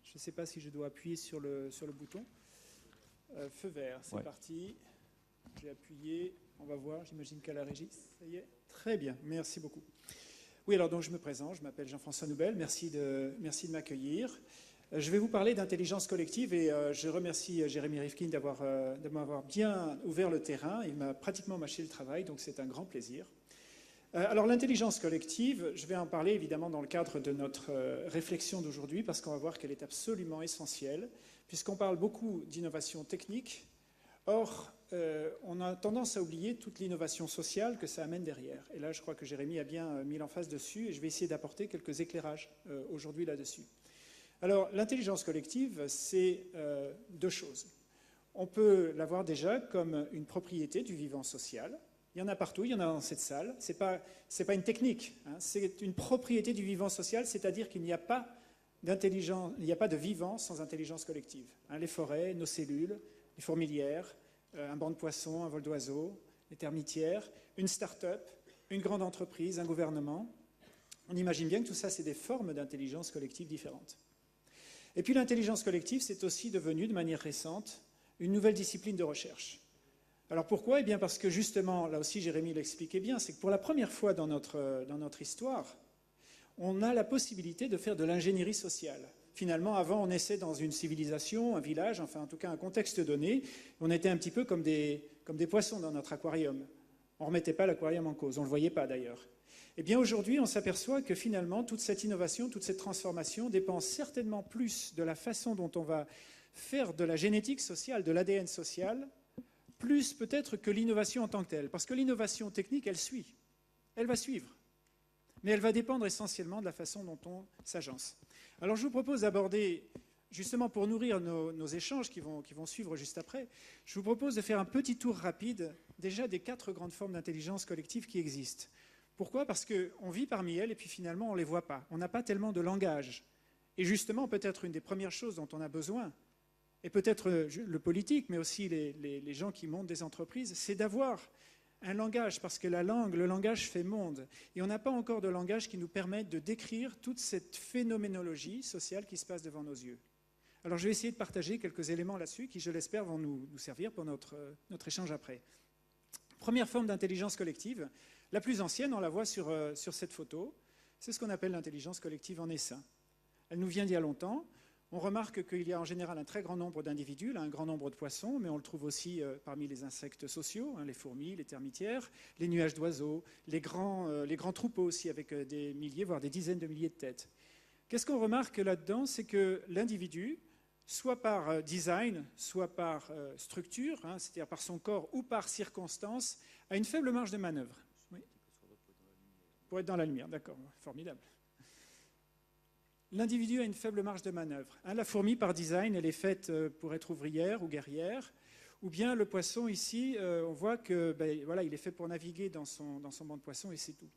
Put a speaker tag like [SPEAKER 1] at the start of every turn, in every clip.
[SPEAKER 1] Je ne sais pas si je dois appuyer sur le bouton. Feu vert, c'est parti. J'ai appuyé. On va voir, j'imagine qu'à la régie, ça y est. Très bien, merci beaucoup. Oui, alors donc je me présente, je m'appelle Jean-François Noubel, merci de m'accueillir. Je vais vous parler d'intelligence collective et je remercie Jérémy Rifkin de m'avoir bien ouvert le terrain. Il m'a pratiquement mâché le travail, donc c'est un grand plaisir. Alors l'intelligence collective, je vais en parler évidemment dans le cadre de notre réflexion d'aujourd'hui parce qu'on va voir qu'elle est absolument essentielle puisqu'on parle beaucoup d'innovation technique. Or, on a tendance à oublier toute l'innovation sociale que ça amène derrière. Et là, je crois que Jérémy a bien mis l'emphase dessus et je vais essayer d'apporter quelques éclairages aujourd'hui là-dessus. Alors, l'intelligence collective, c'est deux choses. On peut la voir déjà comme une propriété du vivant social. Il y en a partout, il y en a dans cette salle. Ce n'est pas une technique, hein, c'est une propriété du vivant social, c'est-à-dire qu'il n'y a pas d'intelligence, il n'y a pas de vivant sans intelligence collective. Hein, les forêts, nos cellules, les fourmilières, un banc de poissons, un vol d'oiseaux, les termitières, une start-up, une grande entreprise, un gouvernement. On imagine bien que tout ça, c'est des formes d'intelligence collective différentes. Et puis l'intelligence collective, c'est aussi devenu, de manière récente, une nouvelle discipline de recherche. Alors pourquoi? Eh bien parce que justement, là aussi Jérémy l'expliquait bien, c'est que pour la première fois dans notre histoire, on a la possibilité de faire de l'ingénierie sociale. Finalement, avant, on naissait dans une civilisation, un village, enfin en tout cas un contexte donné. On était un petit peu comme des poissons dans notre aquarium. On ne remettait pas l'aquarium en cause, on ne le voyait pas d'ailleurs. Eh bien aujourd'hui, on s'aperçoit que finalement, toute cette innovation, toute cette transformation dépend certainement plus de la façon dont on va faire de la génétique sociale, de l'ADN social, plus peut-être que l'innovation en tant que telle. Parce que l'innovation technique, elle suit, elle va suivre. Mais elle va dépendre essentiellement de la façon dont on s'agence. Alors je vous propose d'aborder, justement pour nourrir nos échanges qui vont suivre juste après, je vous propose de faire un petit tour rapide déjà des 4 grandes formes d'intelligence collective qui existent. Pourquoi? Parce qu'on vit parmi elles et puis finalement on ne les voit pas. On n'a pas tellement de langage. Et justement, peut-être une des premières choses dont on a besoin, et peut-être le politique, mais aussi les gens qui montent des entreprises, c'est d'avoir un langage, parce que le langage fait monde. Et on n'a pas encore de langage qui nous permette de décrire toute cette phénoménologie sociale qui se passe devant nos yeux. Alors je vais essayer de partager quelques éléments là-dessus qui, je l'espère, vont nous servir pour notre échange après. Première forme d'intelligence collective, la plus ancienne, on la voit sur cette photo, c'est ce qu'on appelle l'intelligence collective en essaim. Elle nous vient d'il y a longtemps. On remarque qu'il y a en général un très grand nombre d'individus, un grand nombre de poissons, mais on le trouve aussi parmi les insectes sociaux, les fourmis, les termitières, les nuages d'oiseaux, les grands troupeaux aussi avec des milliers, voire des dizaines de milliers de têtes. Qu'est-ce qu'on remarque là-dedans? C'est que l'individu, soit par design, soit par structure, c'est-à-dire par son corps ou par circonstance, a une faible marge de manœuvre. Oui. Pour être dans la lumière, d'accord, formidable. L'individu a une faible marge de manœuvre. La fourmi, par design, elle est faite pour être ouvrière ou guerrière. Ou bien le poisson, ici, on voit que, voilà, il est fait pour naviguer dans son banc de poissons et c'est tout.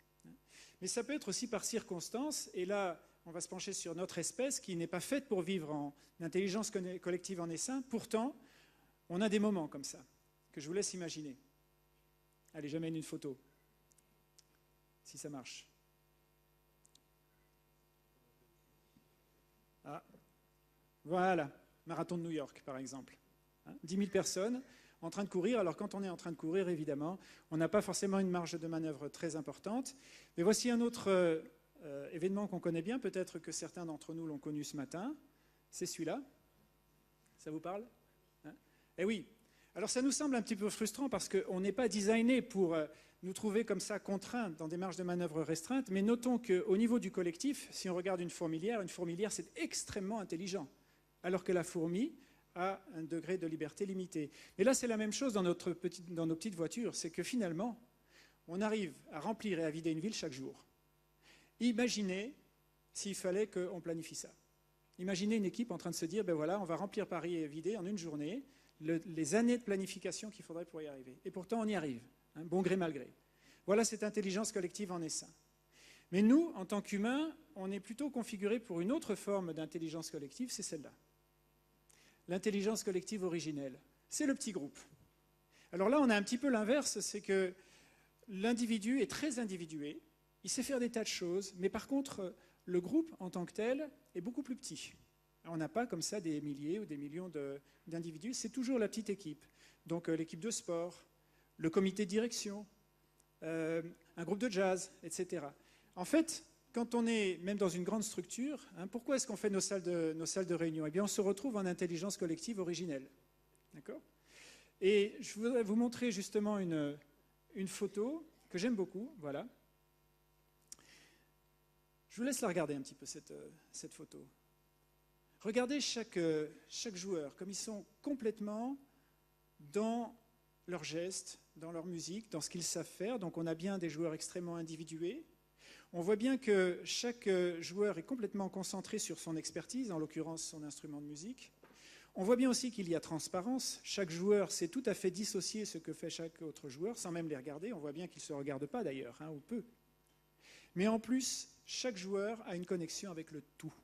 [SPEAKER 1] Mais ça peut être aussi par circonstance. Et là, on va se pencher sur notre espèce qui n'est pas faite pour vivre en intelligence collective en essaim. Pourtant, on a des moments comme ça, que je vous laisse imaginer. Allez, j'amène une photo, si ça marche. Ah, voilà, marathon de New York par exemple. 10 000 personnes en train de courir. Alors quand on est en train de courir, évidemment, on n'a pas forcément une marge de manœuvre très importante. Mais voici un autre événement qu'on connaît bien, peut-être que certains d'entre nous l'ont connu ce matin. C'est celui-là. Ça vous parle? Eh oui. Alors ça nous semble un petit peu frustrant parce qu'on n'est pas designé pour nous trouver comme ça contraints dans des marges de manœuvre restreintes, mais notons qu'au niveau du collectif, si on regarde une fourmilière c'est extrêmement intelligent, alors que la fourmi a un degré de liberté limité. Et là, c'est la même chose dans nos petites voitures, c'est que finalement, on arrive à remplir et à vider une ville chaque jour. Imaginez s'il fallait qu'on planifie ça. Imaginez une équipe en train de se dire, ben voilà, on va remplir Paris et vider en une journée, les années de planification qu'il faudrait pour y arriver. Et pourtant, on y arrive. Bon gré, mal gré. Voilà cette intelligence collective en essaim. Mais nous, en tant qu'humains, on est plutôt configurés pour une autre forme d'intelligence collective, c'est celle-là. L'intelligence collective originelle. C'est le petit groupe. Alors là, on a un petit peu l'inverse, c'est que l'individu est très individué, il sait faire des tas de choses, mais par contre, le groupe en tant que tel est beaucoup plus petit. On n'a pas comme ça des milliers ou des millions d'individus, c'est toujours la petite équipe. Donc l'équipe de sport, le comité de direction, un groupe de jazz, etc. En fait, quand on est même dans une grande structure, pourquoi est-ce qu'on fait nos salles de réunion? Eh bien, on se retrouve en intelligence collective originelle. D'accord? Et je voudrais vous montrer justement une photo que j'aime beaucoup. Voilà. Je vous laisse la regarder un petit peu, cette photo. Regardez chaque joueur, comme ils sont complètement dans leurs gestes, dans leur musique, dans ce qu'ils savent faire. Donc on a bien des joueurs extrêmement individués. On voit bien que chaque joueur est complètement concentré sur son expertise, en l'occurrence son instrument de musique. On voit bien aussi qu'il y a transparence. Chaque joueur sait tout à fait dissocier ce que fait chaque autre joueur, sans même les regarder. On voit bien qu'ils ne se regardent pas d'ailleurs, ou peu. Mais en plus, chaque joueur a une connexion avec le tout.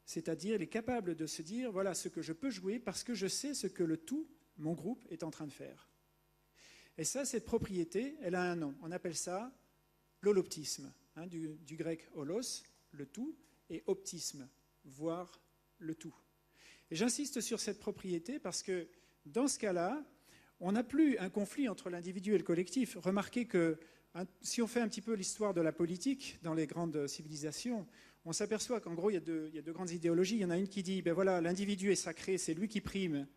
[SPEAKER 1] C'est-à-dire, il est capable de se dire, voilà ce que je peux jouer parce que je sais ce que le tout, mon groupe, est en train de faire. Et ça, cette propriété, elle a un nom. On appelle ça l'holoptisme, du grec holos, le tout, et optisme, voir le tout. Et j'insiste sur cette propriété parce que dans ce cas-là, on n'a plus un conflit entre l'individu et le collectif. Remarquez que si on fait un petit peu l'histoire de la politique dans les grandes civilisations, on s'aperçoit qu'en gros, il y a deux grandes idéologies. Il y en a une qui dit, ben voilà, l'individu est sacré, c'est lui qui prime,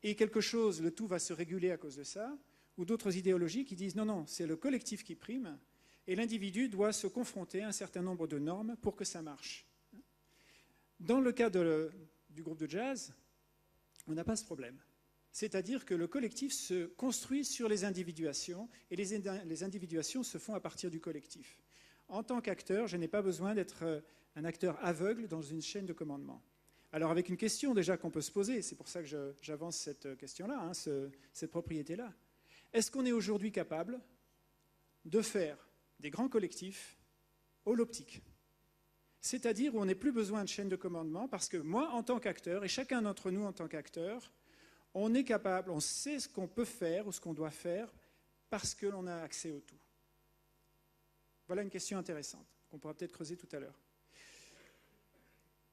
[SPEAKER 1] et quelque chose, le tout va se réguler à cause de ça. Ou d'autres idéologies qui disent, non, non, c'est le collectif qui prime, et l'individu doit se confronter à un certain nombre de normes pour que ça marche. Dans le cas du groupe de jazz, on n'a pas ce problème. C'est-à-dire que le collectif se construit sur les individuations, et les individuations se font à partir du collectif. En tant qu'acteur, je n'ai pas besoin d'être un acteur aveugle dans une chaîne de commandement. Alors avec une question déjà qu'on peut se poser, c'est pour ça que j'avance cette question-là, cette propriété-là. Est-ce qu'on est aujourd'hui capable de faire des grands collectifs holoptiques? C'est-à-dire où on n'a plus besoin de chaîne de commandement, parce que moi, en tant qu'acteur, et chacun d'entre nous en tant qu'acteur, on est capable, on sait ce qu'on peut faire ou ce qu'on doit faire, parce que l'on a accès au tout. Voilà une question intéressante, qu'on pourra peut-être creuser tout à l'heure.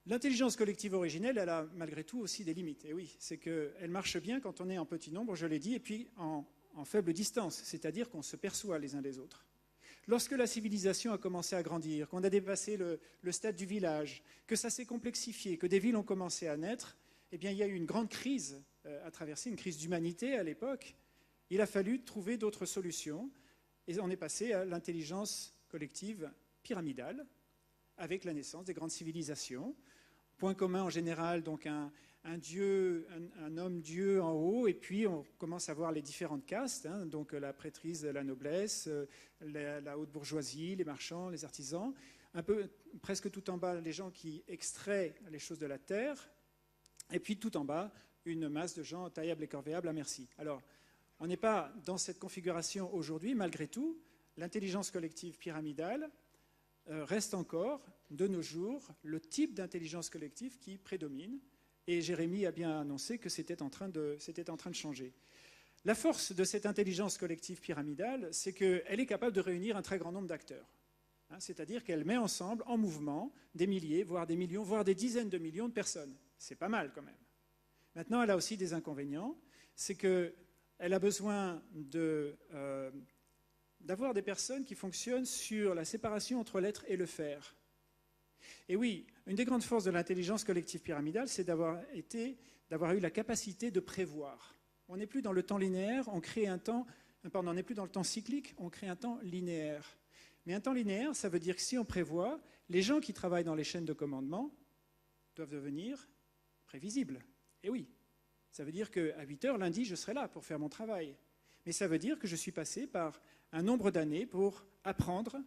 [SPEAKER 1] L'intelligence collective originelle, elle a malgré tout aussi des limites. Et oui, c'est qu'elle marche bien quand on est en petit nombre, je l'ai dit, et puis en faible distance, c'est-à-dire qu'on se perçoit les uns les autres. Lorsque la civilisation a commencé à grandir, qu'on a dépassé le stade du village, que ça s'est complexifié, que des villes ont commencé à naître, eh bien, il y a eu une grande crise à traverser, une crise d'humanité à l'époque. Il a fallu trouver d'autres solutions, et on est passé à l'intelligence collective pyramidale, avec la naissance des grandes civilisations. Point commun en général, donc un homme-dieu en haut, et puis on commence à voir les différentes castes, donc la prêtrise, la noblesse, la haute bourgeoisie, les marchands, les artisans, un peu presque tout en bas les gens qui extraient les choses de la terre, et puis tout en bas une masse de gens taillables et corvéables à merci. Alors, on n'est pas dans cette configuration aujourd'hui, malgré tout, l'intelligence collective pyramidale reste encore, de nos jours, le type d'intelligence collective qui prédomine. Et Jérémie a bien annoncé que c'était en train de changer. La force de cette intelligence collective pyramidale, c'est qu'elle est capable de réunir un très grand nombre d'acteurs. C'est-à-dire qu'elle met ensemble, en mouvement, des milliers, voire des millions, voire des dizaines de millions de personnes. C'est pas mal quand même. Maintenant, elle a aussi des inconvénients. C'est qu'elle a besoin d'avoir des personnes qui fonctionnent sur la séparation entre l'être et le faire. Et oui, une des grandes forces de l'intelligence collective pyramidale, c'est d'avoir eu la capacité de prévoir. On n'est plus dans le temps linéaire, on n'est plus dans le temps cyclique, on crée un temps linéaire. Mais un temps linéaire, ça veut dire que si on prévoit, les gens qui travaillent dans les chaînes de commandement doivent devenir prévisibles. Et oui, ça veut dire qu'à 8 heures lundi, je serai là pour faire mon travail. Mais ça veut dire que je suis passé par un nombre d'années pour apprendre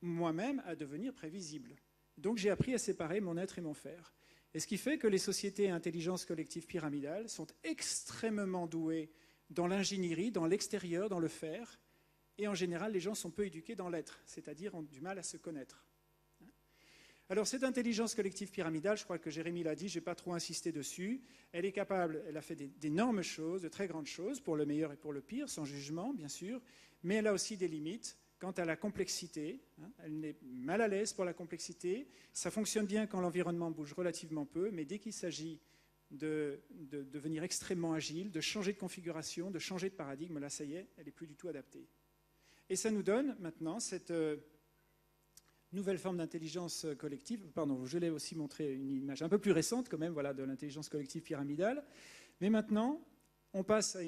[SPEAKER 1] moi-même à devenir prévisible. Donc j'ai appris à séparer mon être et mon faire. Et ce qui fait que les sociétés à intelligence collective pyramidale sont extrêmement douées dans l'ingénierie, dans l'extérieur, dans le faire. Et en général, les gens sont peu éduqués dans l'être, c'est-à-dire ont du mal à se connaître. Alors cette intelligence collective pyramidale, je crois que Jérémie l'a dit, je n'ai pas trop insisté dessus, elle est capable, elle a fait d'énormes choses, de très grandes choses, pour le meilleur et pour le pire, sans jugement bien sûr, mais elle a aussi des limites, quant à la complexité. Elle est mal à l'aise pour la complexité. Ça fonctionne bien quand l'environnement bouge relativement peu, mais dès qu'il s'agit de devenir extrêmement agile, de changer de configuration, de changer de paradigme, là, ça y est, elle n'est plus du tout adaptée. Et ça nous donne maintenant cette nouvelle forme d'intelligence collective. Pardon, je l'ai aussi montré une image un peu plus récente quand même, voilà, de l'intelligence collective pyramidale. Mais maintenant, on passe à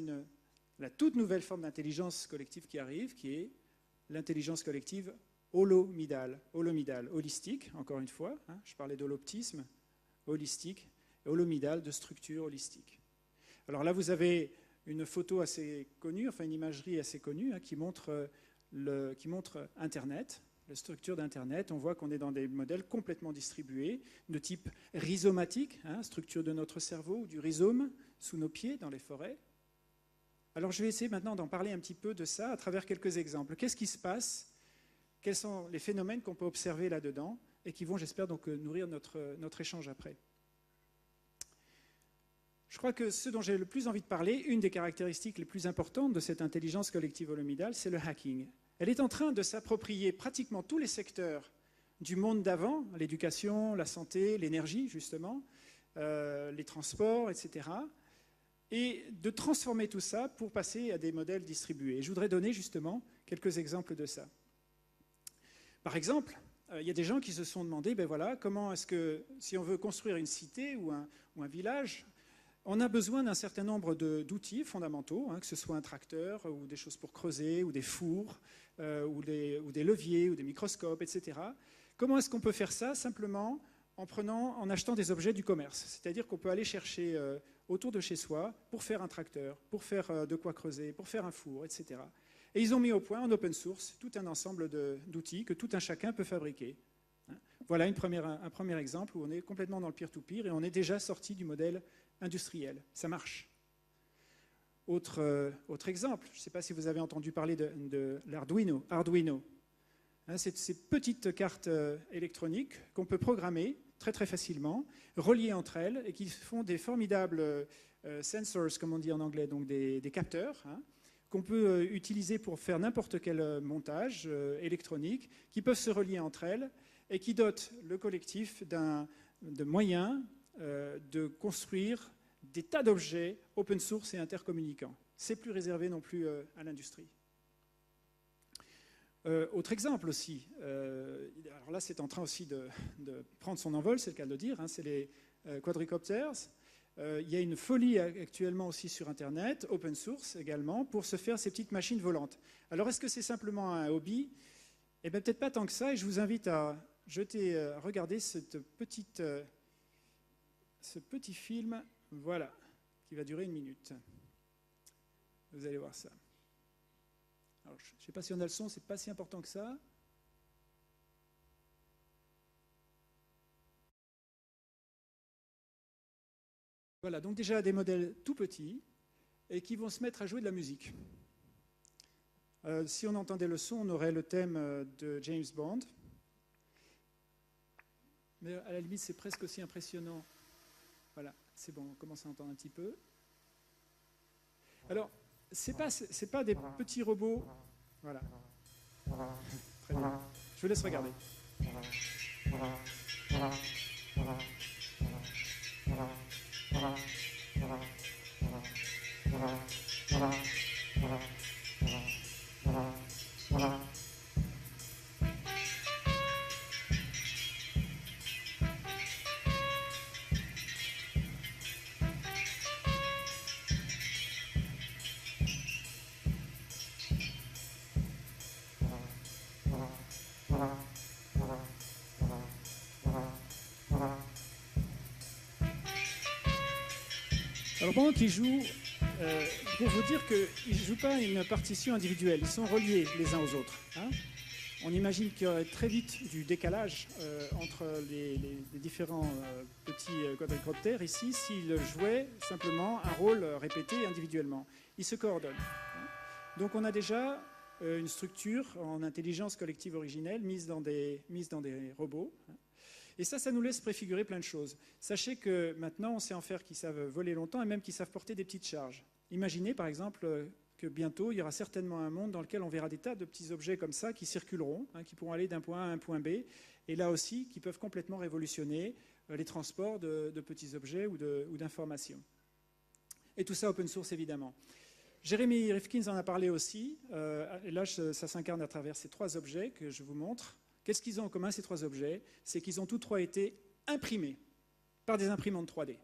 [SPEAKER 1] la toute nouvelle forme d'intelligence collective qui arrive, qui est l'intelligence collective holomidale, holistique, encore une fois. Je parlais d'holoptisme, holistique, holomidale, de structure holistique. Alors là, vous avez une photo assez connue, enfin une imagerie assez connue, qui montre Internet, la structure d'Internet. On voit qu'on est dans des modèles complètement distribués, de type rhizomatique, structure de notre cerveau, ou du rhizome sous nos pieds dans les forêts. Alors je vais essayer maintenant d'en parler un petit peu de ça à travers quelques exemples. Qu'est-ce qui se passe? Quels sont les phénomènes qu'on peut observer là-dedans et qui vont, j'espère, donc nourrir notre échange après. Je crois que ce dont j'ai le plus envie de parler, une des caractéristiques les plus importantes de cette intelligence collective holomidale, c'est le hacking. Elle est en train de s'approprier pratiquement tous les secteurs du monde d'avant, l'éducation, la santé, l'énergie, justement, les transports, etc., et de transformer tout ça pour passer à des modèles distribués. Et je voudrais donner justement quelques exemples de ça. Par exemple, il y a des gens qui se sont demandé, ben voilà, comment est-ce que, si on veut construire une cité ou un village, on a besoin d'un certain nombre d'outils fondamentaux, que ce soit un tracteur ou des choses pour creuser, ou des fours, ou des leviers, ou des microscopes, etc. Comment est-ce qu'on peut faire ça? Simplement en achetant des objets du commerce. C'est-à-dire qu'on peut aller chercher autour de chez soi pour faire un tracteur, pour faire de quoi creuser, pour faire un four, etc. Et ils ont mis au point en open source tout un ensemble d'outils que tout un chacun peut fabriquer. Voilà un premier exemple où on est complètement dans le peer-to-peer et on est déjà sorti du modèle industriel. Ça marche. Autre exemple, je ne sais pas si vous avez entendu parler de l'Arduino. Arduino. C'est ces petites cartes électroniques qu'on peut programmer très très facilement, reliées entre elles et qui font des formidables sensors, comme on dit en anglais, donc des capteurs, qu'on peut utiliser pour faire n'importe quel montage électronique, qui peuvent se relier entre elles et qui dotent le collectif de moyens de construire des tas d'objets open source et intercommunicants. C'est plus réservé non plus à l'industrie. Autre exemple aussi, alors là c'est en train aussi de prendre son envol, c'est le cas de le dire, c'est les quadricopters. Il y a une folie actuellement aussi sur Internet, open source également, pour se faire ces petites machines volantes. Alors est-ce que c'est simplement un hobby? Eh bien peut-être pas tant que ça, et je vous invite à regarder ce petit film, voilà, qui va durer 1 minute. Vous allez voir ça. Alors, je ne sais pas si on a le son, c'est pas si important que ça. Voilà, donc déjà des modèles tout petits et qui vont se mettre à jouer de la musique. Si on entendait le son, on aurait le thème de James Bond. Mais à la limite, c'est presque aussi impressionnant. Voilà, c'est bon, on commence à entendre un petit peu. Alors, c'est pas des petits robots. Voilà. Très bien. Je vous laisse regarder. Alors pendant qu'ils jouent, pour vous dire qu'ils ne jouent pas une partition individuelle, ils sont reliés les uns aux autres. On imagine qu'il y aurait très vite du décalage entre les différents petits quadricoptères ici s'ils jouaient simplement un rôle répété individuellement. Ils se coordonnent. Donc on a déjà une structure en intelligence collective originelle mise dans des robots. Et ça nous laisse préfigurer plein de choses. Sachez que maintenant, on sait en faire qui savent voler longtemps et même qui savent porter des petites charges. Imaginez, par exemple, que bientôt, il y aura certainement un monde dans lequel on verra des tas de petits objets comme ça qui circuleront, qui pourront aller d'un point A à un point B, et là aussi, qui peuvent complètement révolutionner les transports de petits objets ou d'informations. Et tout ça open source, évidemment. Jeremy Rifkin en a parlé aussi, et là, ça s'incarne à travers ces 3 objets que je vous montre. Qu'est-ce qu'ils ont en commun, ces 3 objets? C'est qu'ils ont tous 3 été imprimés par des imprimantes 3D.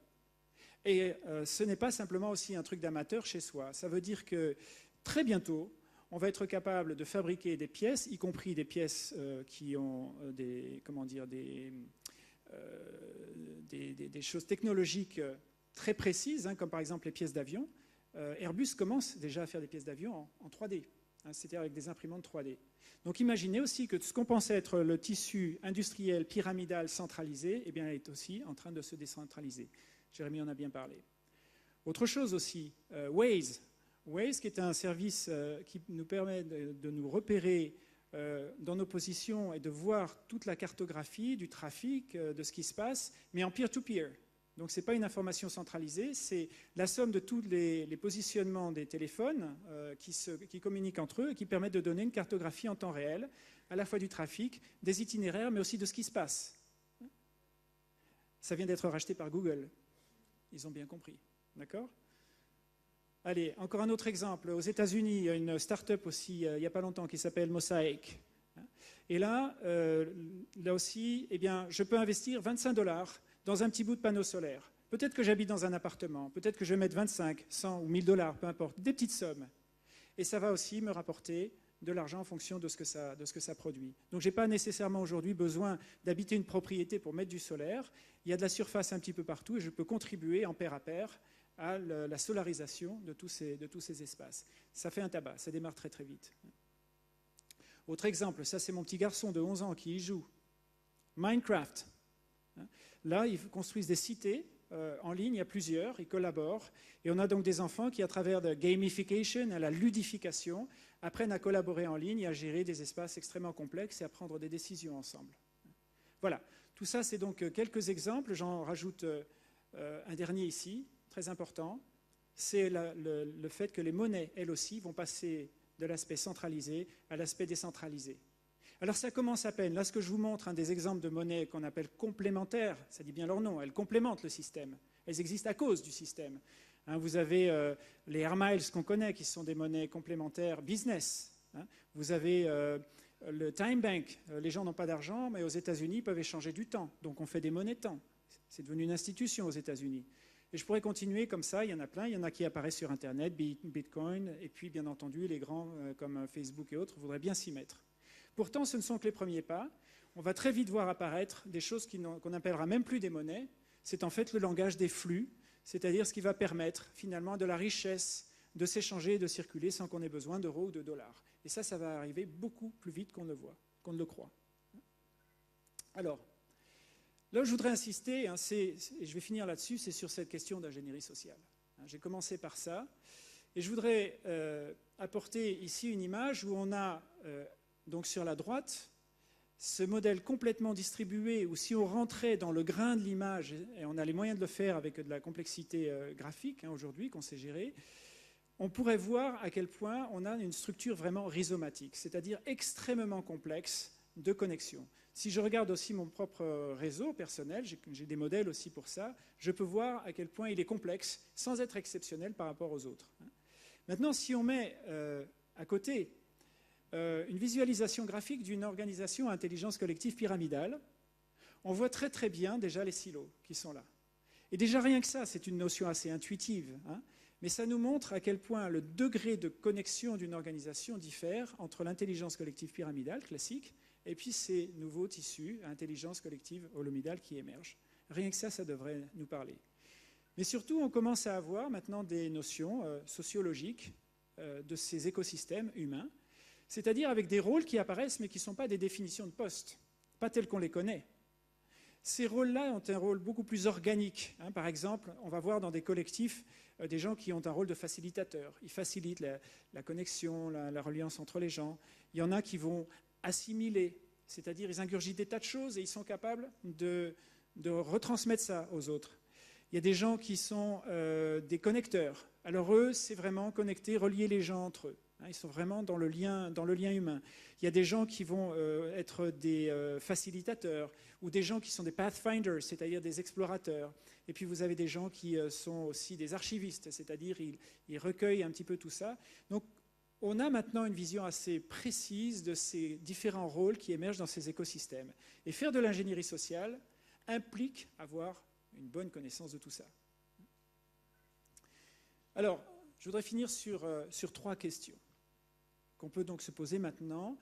[SPEAKER 1] Et ce n'est pas simplement aussi un truc d'amateur chez soi. Ça veut dire que très bientôt, on va être capable de fabriquer des pièces, y compris des pièces qui ont des choses technologiques très précises, comme par exemple les pièces d'avion. Airbus commence déjà à faire des pièces d'avion en 3D, c'est-à-dire avec des imprimantes 3D. Donc imaginez aussi que ce qu'on pensait être le tissu industriel pyramidal centralisé, eh bien, est aussi en train de se décentraliser. Jérémy en a bien parlé. Autre chose aussi, Waze. Waze, qui est un service qui nous permet de nous repérer dans nos positions et de voir toute la cartographie du trafic, de ce qui se passe, mais en peer-to-peer. Donc ce n'est pas une information centralisée, c'est la somme de tous les positionnements des téléphones qui communiquent entre eux et qui permettent de donner une cartographie en temps réel, à la fois du trafic, des itinéraires, mais aussi de ce qui se passe. Ça vient d'être racheté par Google. Ils ont bien compris. D'accord ? Allez, encore un autre exemple. Aux États-Unis, il y a une start-up aussi, il n'y a pas longtemps, qui s'appelle Mosaic. Et là aussi, eh bien, je peux investir 25 $ dans un petit bout de panneau solaire. Peut-être que j'habite dans un appartement, peut-être que je vais mettre 25, 100 ou 1000 $, peu importe, des petites sommes. Et ça va aussi me rapporter de l'argent en fonction de ce que ça produit. Donc je n'ai pas nécessairement aujourd'hui besoin d'habiter une propriété pour mettre du solaire. Il y a de la surface un petit peu partout et je peux contribuer en pair à pair à la solarisation de tous ces espaces. Ça fait un tabac, ça démarre très très vite. Autre exemple, ça c'est mon petit garçon de 11 ans qui y joue. Minecraft. Là, ils construisent des cités en ligne, il y a plusieurs, ils collaborent. Et on a donc des enfants qui, à travers de gamification, à la ludification, apprennent à collaborer en ligne et à gérer des espaces extrêmement complexes et à prendre des décisions ensemble. Voilà, tout ça c'est donc quelques exemples. J'en rajoute un dernier ici, très important. C'est le fait que les monnaies, elles aussi, vont passer de l'aspect centralisé à l'aspect décentralisé. Alors ça commence à peine. Là, ce que je vous montre, des exemples de monnaies qu'on appelle complémentaires, ça dit bien leur nom, elles complémentent le système. Elles existent à cause du système. Vous avez les Air Miles qu'on connaît, qui sont des monnaies complémentaires business. Vous avez le Time Bank. Les gens n'ont pas d'argent, mais aux États-Unis, ils peuvent échanger du temps. Donc on fait des monnaies temps. C'est devenu une institution aux États-Unis. Et je pourrais continuer comme ça, il y en a plein. Il y en a qui apparaissent sur Internet, Bitcoin, et puis bien entendu, les grands comme Facebook et autres voudraient bien s'y mettre. Pourtant, ce ne sont que les premiers pas. On va très vite voir apparaître des choses qu'on n'appellera même plus des monnaies. C'est en fait le langage des flux, c'est-à-dire ce qui va permettre finalement de la richesse de s'échanger et de circuler sans qu'on ait besoin d'euros ou de dollars. Et ça va arriver beaucoup plus vite qu'on ne le croit. Alors, là où je voudrais insister, et je vais finir là-dessus, c'est sur cette question d'ingénierie sociale. J'ai commencé par ça, et je voudrais apporter ici une image où on a, donc sur la droite, ce modèle complètement distribué, où si on rentrait dans le grain de l'image, et on a les moyens de le faire avec de la complexité graphique aujourd'hui qu'on sait gérer, on pourrait voir à quel point on a une structure vraiment rhizomatique, c'est-à-dire extrêmement complexe de connexion. Si je regarde aussi mon propre réseau personnel, j'ai des modèles aussi pour ça, je peux voir à quel point il est complexe sans être exceptionnel par rapport aux autres. Maintenant, si on met à côté une visualisation graphique d'une organisation à intelligence collective pyramidale, on voit très très bien déjà les silos qui sont là. Et déjà rien que ça, c'est une notion assez intuitive, mais ça nous montre à quel point le degré de connexion d'une organisation diffère entre l'intelligence collective pyramidale classique et puis ces nouveaux tissus à intelligence collective holomidale qui émergent. Rien que ça, ça devrait nous parler. Mais surtout, on commence à avoir maintenant des notions sociologiques de ces écosystèmes humains, c'est-à-dire avec des rôles qui apparaissent mais qui ne sont pas des définitions de poste, pas telles qu'on les connaît. Ces rôles-là ont un rôle beaucoup plus organique. Par exemple, on va voir dans des collectifs des gens qui ont un rôle de facilitateur. Ils facilitent la connexion, la reliance entre les gens. Il y en a qui vont assimiler, c'est-à-dire ils ingurgitent des tas de choses et ils sont capables de retransmettre ça aux autres. Il y a des gens qui sont des connecteurs. Alors eux, c'est vraiment connecter, relier les gens entre eux. Ils sont vraiment dans le lien humain. Il y a des gens qui vont être des facilitateurs ou des gens qui sont des pathfinders, c'est-à-dire des explorateurs. Et puis vous avez des gens qui sont aussi des archivistes, c'est-à-dire ils recueillent un petit peu tout ça. Donc on a maintenant une vision assez précise de ces différents rôles qui émergent dans ces écosystèmes. Et faire de l'ingénierie sociale implique avoir une bonne connaissance de tout ça. Alors, je voudrais finir sur 3 questions qu'on peut donc se poser maintenant,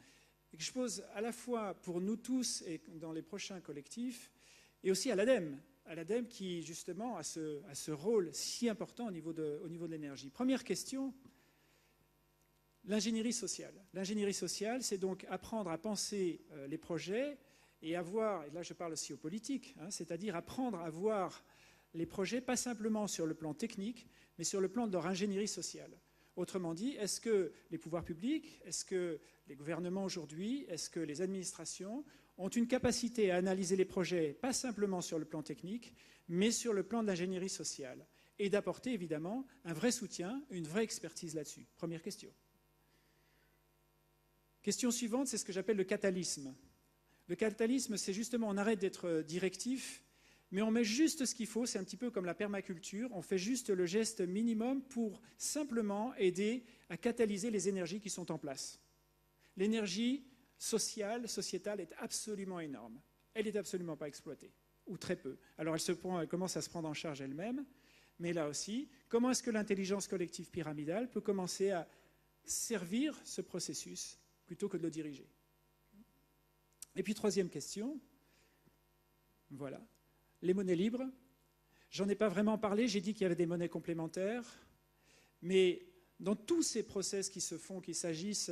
[SPEAKER 1] et que je pose à la fois pour nous tous et dans les prochains collectifs, et aussi à l'ADEME qui justement a ce rôle si important au niveau de l'énergie. Première question, l'ingénierie sociale. L'ingénierie sociale, c'est donc apprendre à penser les projets et avoir, et là je parle aussi aux politiques, c'est-à-dire apprendre à voir les projets pas simplement sur le plan technique, mais sur le plan de leur ingénierie sociale. Autrement dit, est-ce que les pouvoirs publics, est-ce que les gouvernements aujourd'hui, est-ce que les administrations ont une capacité à analyser les projets, pas simplement sur le plan technique, mais sur le plan de l'ingénierie sociale, et d'apporter évidemment un vrai soutien, une vraie expertise là-dessus. Première question. Question suivante, c'est ce que j'appelle le catalysme. Le catalysme, c'est justement, on arrête d'être directif, mais on met juste ce qu'il faut, c'est un petit peu comme la permaculture, on fait juste le geste minimum pour simplement aider à catalyser les énergies qui sont en place. L'énergie sociale, sociétale est absolument énorme. Elle n'est absolument pas exploitée, ou très peu. Alors elle commence à se prendre en charge elle-même, mais là aussi, comment est-ce que l'intelligence collective pyramidale peut commencer à servir ce processus plutôt que de le diriger? Et puis troisième question, voilà. Les monnaies libres, j'en ai pas vraiment parlé, j'ai dit qu'il y avait des monnaies complémentaires, mais dans tous ces process qui se font, qu'il s'agisse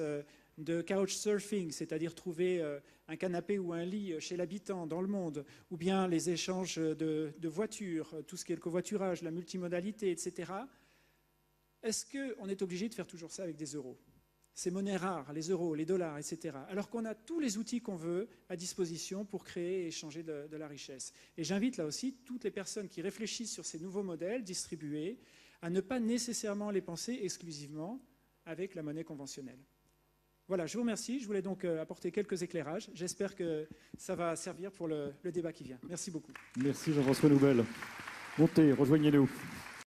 [SPEAKER 1] de couchsurfing, c'est-à-dire trouver un canapé ou un lit chez l'habitant dans le monde, ou bien les échanges de voitures, tout ce qui est le covoiturage, la multimodalité, etc., est-ce qu'on est obligé de faire toujours ça avec des euros? Ces monnaies rares, les euros, les dollars, etc. Alors qu'on a tous les outils qu'on veut à disposition pour créer et échanger de la richesse. Et j'invite là aussi toutes les personnes qui réfléchissent sur ces nouveaux modèles distribués à ne pas nécessairement les penser exclusivement avec la monnaie conventionnelle. Voilà, je vous remercie. Je voulais donc apporter quelques éclairages. J'espère que ça va servir pour le débat qui vient. Merci beaucoup.
[SPEAKER 2] Merci Jean-François Noubel. Montez, rejoignez-nous.